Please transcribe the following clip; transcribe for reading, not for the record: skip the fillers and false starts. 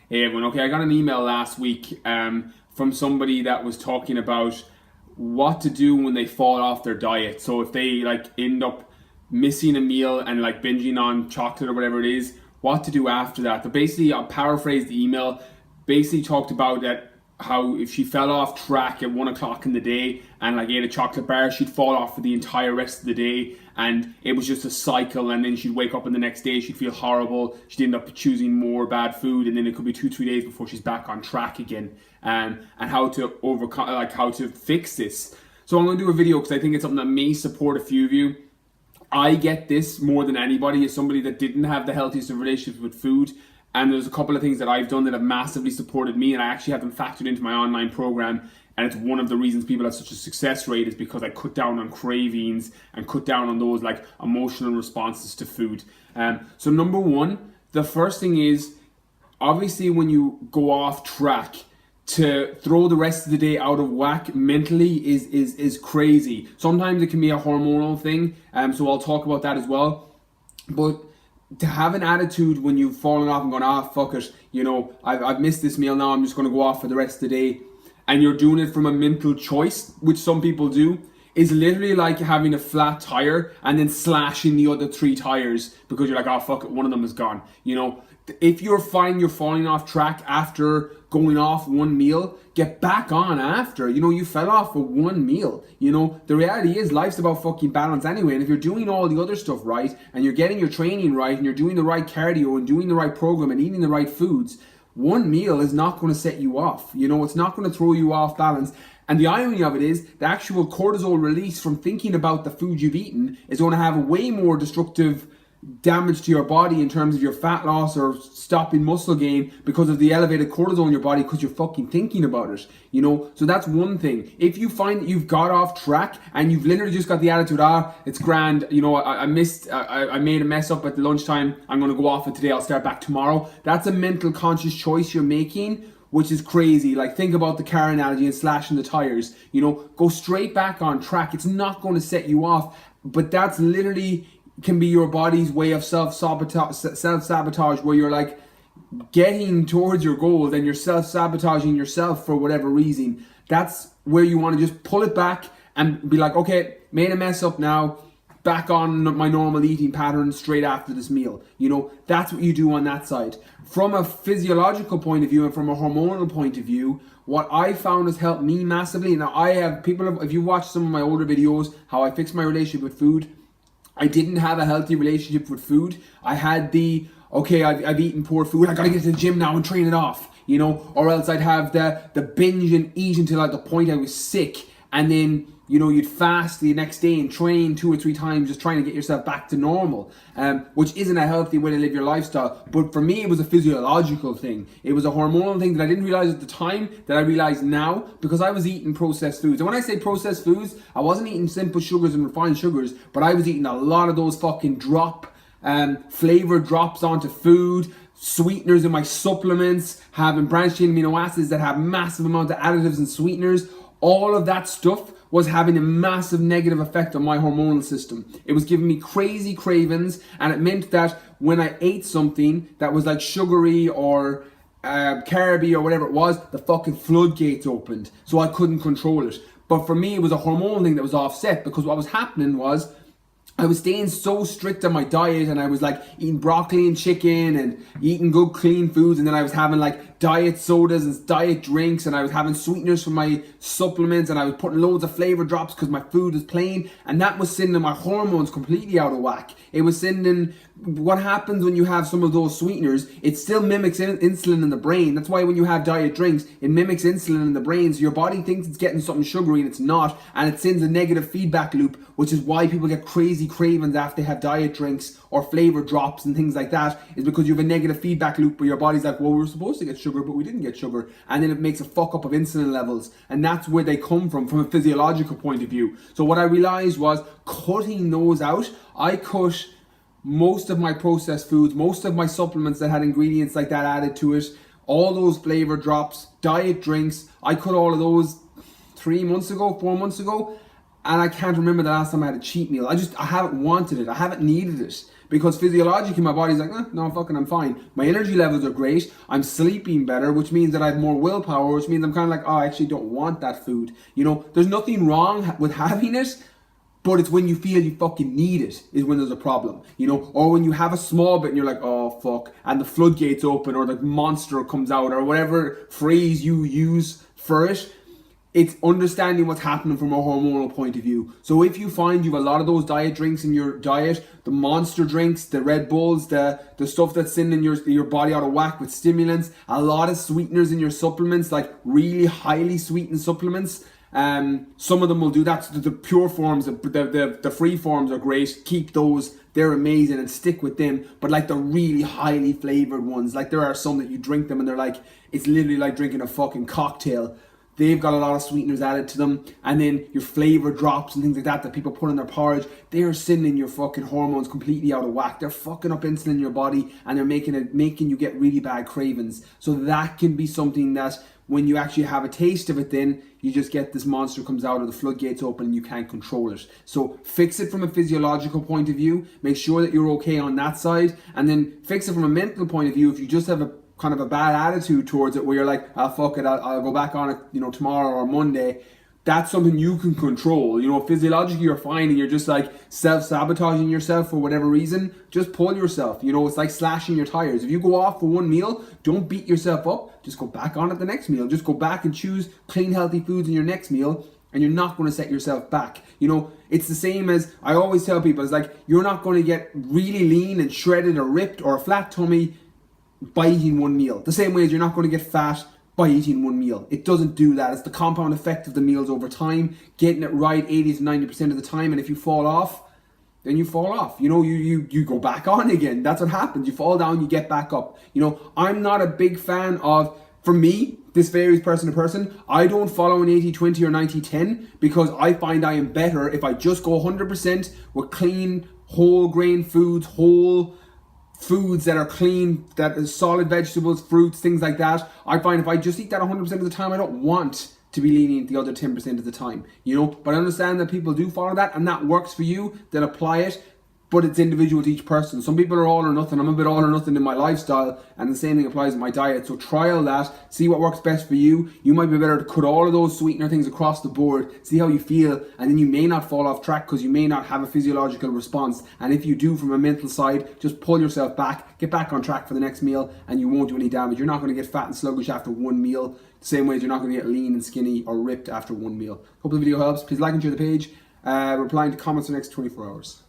Hey everyone, okay, I got an email last week from somebody that was talking about what to do when they fall off their diet. So if they like end up missing a meal and like binging on chocolate or whatever it is, what to do after that. But basically, I'll paraphrase the email, basically talked about that how if she fell off track at 1 o'clock in the day and like ate a chocolate bar, she'd fall off for the entire rest of the day, and it was just a cycle. And then she'd wake up in the next day, she'd feel horrible, she'd end up choosing more bad food, and then it could be 2-3 days before she's back on track again. And how to overcome, like how to fix this. So I'm going to do a video because I think it's something that may support a few of you. I get this more than anybody as somebody that didn't have the healthiest of relationships with food. And there's a couple of things that I've done that have massively supported me, and I actually have them factored into my online program. And it's one of the reasons people have such a success rate is because I cut down on cravings and cut down on those like emotional responses to food. So number one, the first thing is, obviously when you go off track, to throw the rest of the day out of whack mentally is crazy. Sometimes it can be a hormonal thing, so I'll talk about that as well. But to have an attitude when you've fallen off and gone, fuck it, you know, I've missed this meal now, I'm just going to go off for the rest of the day, and you're doing it from a mental choice, which some people do, is literally like having a flat tire and then slashing the other 3 tires because you're like, fuck it, one of them is gone. You know, if you're finding you're falling off track after going off one meal, get back on after. You know, you fell off for one meal. You know, the reality is life's about fucking balance anyway. And if you're doing all the other stuff right, and you're getting your training right, and you're doing the right cardio and doing the right program and eating the right foods, one meal is not going to set you off. You know, it's not going to throw you off balance. And the irony of it is the actual cortisol release from thinking about the food you've eaten is going to have a way more destructive damage to your body in terms of your fat loss or stopping muscle gain because of the elevated cortisol in your body because you're fucking thinking about it, you know. So that's one thing. If you find that you've got off track and you've literally just got the attitude, it's grand, you know, I made a mess up at lunchtime, I'm going to go off it today, I'll start back tomorrow. That's a mental conscious choice you're making, which is crazy. Like, think about the car analogy and slashing the tires, you know, go straight back on track. It's not going to set you off, but that's literally can be your body's way of self-sabotage where you're like getting towards your goals and you're self-sabotaging yourself for whatever reason. That's where you want to just pull it back and be like, okay, made a mess up now, back on my normal eating pattern straight after this meal. You know, that's what you do on that side. From a physiological point of view and from a hormonal point of view, what I found has helped me massively. Now I have people, if you watch some of my older videos, how I fixed my relationship with food, I didn't have a healthy relationship with food. I had I've eaten poor food, I gotta get to the gym now and train it off, you know, or else I'd have the binge and eat until at the point I was sick, and then, you know, you'd fast the next day and train 2 or 3 times just trying to get yourself back to normal, which isn't a healthy way to live your lifestyle. But for me, it was a physiological thing. It was a hormonal thing that I didn't realize at the time that I realize now because I was eating processed foods. And when I say processed foods, I wasn't eating simple sugars and refined sugars, but I was eating a lot of those fucking flavor drops onto food, sweeteners in my supplements, having branched chain amino acids that have massive amounts of additives and sweeteners. All of that stuff was having a massive negative effect on my hormonal system. It was giving me crazy cravings, and it meant that when I ate something that was like sugary or carby or whatever it was, the fucking floodgates opened, so I couldn't control it. But for me, it was a hormonal thing that was offset because what was happening was I was staying so strict on my diet, and I was like eating broccoli and chicken and eating good clean foods, and then I was having like diet sodas and diet drinks, and I was having sweeteners for my supplements, and I was putting loads of flavor drops because my food was plain, and that was sending my hormones completely out of whack. It was sending, what happens when you have some of those sweeteners, it still mimics insulin in the brain. That's why when you have diet drinks, it mimics insulin in the brain, so your body thinks it's getting something sugary and it's not, and it sends a negative feedback loop, which is why people get crazy cravings after they have diet drinks or flavor drops and things like that, is because you have a negative feedback loop where your body's like, well, we were supposed to get sugar, but we didn't get sugar, and then it makes a fuck up of insulin levels, and that's where they come from a physiological point of view. So what I realized was cutting those out. I cut most of my processed foods, most of my supplements that had ingredients like that added to it, all those flavor drops, diet drinks. I cut all of those 4 months ago, and I can't remember the last time I had a cheat meal. I haven't wanted it. I haven't needed it because physiologically my body's like, no, fucking, I'm fine. My energy levels are great. I'm sleeping better, which means that I have more willpower, which means I'm kind of like, oh, I actually don't want that food. You know, there's nothing wrong with having it, but it's when you feel you fucking need it is when there's a problem, you know, or when you have a small bit and you're like, oh fuck, and the floodgates open or the monster comes out or whatever phrase you use for it. It's understanding what's happening from a hormonal point of view. So if you find you have a lot of those diet drinks in your diet, the monster drinks, the Red Bulls, the stuff that's sending your body out of whack with stimulants, a lot of sweeteners in your supplements, like really highly sweetened supplements, some of them will do that. So the pure forms, the free forms are great. Keep those. They're amazing and stick with them. But like the really highly flavored ones, like there are some that you drink them and they're like, it's literally like drinking a fucking cocktail. They've got a lot of sweeteners added to them. And then your flavor drops and things like that people put in their porridge, they're sending your fucking hormones completely out of whack. They're fucking up insulin in your body and they're making you get really bad cravings. So that can be something that when you actually have a taste of it, then you just get this monster comes out or the floodgates open and you can't control it. So fix it from a physiological point of view. Make sure that you're okay on that side. And then fix it from a mental point of view. If you just have a kind of a bad attitude towards it where you're like, ah, fuck it, I'll go back on it, you know, tomorrow or Monday. That's something you can control. You know, physiologically you're fine and you're just like self-sabotaging yourself for whatever reason, just pull yourself. You know, it's like slashing your tires. If you go off for one meal, don't beat yourself up. Just go back on it the next meal. Just go back and choose clean, healthy foods in your next meal and you're not going to set yourself back. You know, it's the same as I always tell people, it's like you're not going to get really lean and shredded or ripped or a flat tummy by eating one meal. The same way as you're not going to get fat by eating one meal. It doesn't do that. It's the compound effect of the meals over time, getting it right 80 to 90% of the time, and if you fall off, then you fall off. You know, you go back on again. That's what happens. You fall down, you get back up. You know, I'm not a big fan of, for me, this varies person to person. I don't follow an 80-20 or 90-10 because I find I am better if I just go 100% with clean, whole grain foods, whole foods that are clean, that is solid vegetables, fruits, things like that. I find if I just eat that 100% of the time, I don't want to be leaning the other 10% of the time, you know. But I understand that people do follow that and that works for you, then apply it. But it's individual to each person. Some people are all or nothing. I'm a bit all or nothing in my lifestyle, and the same thing applies in my diet. So trial that, see what works best for you. You might be better to cut all of those sweetener things across the board, see how you feel, and then you may not fall off track because you may not have a physiological response. And if you do from a mental side, just pull yourself back, get back on track for the next meal, and you won't do any damage. You're not going to get fat and sluggish after one meal, the same way as you're not going to get lean and skinny or ripped after one meal. Hope the video helps. Please like and share the page. Replying to comments in the next 24 hours.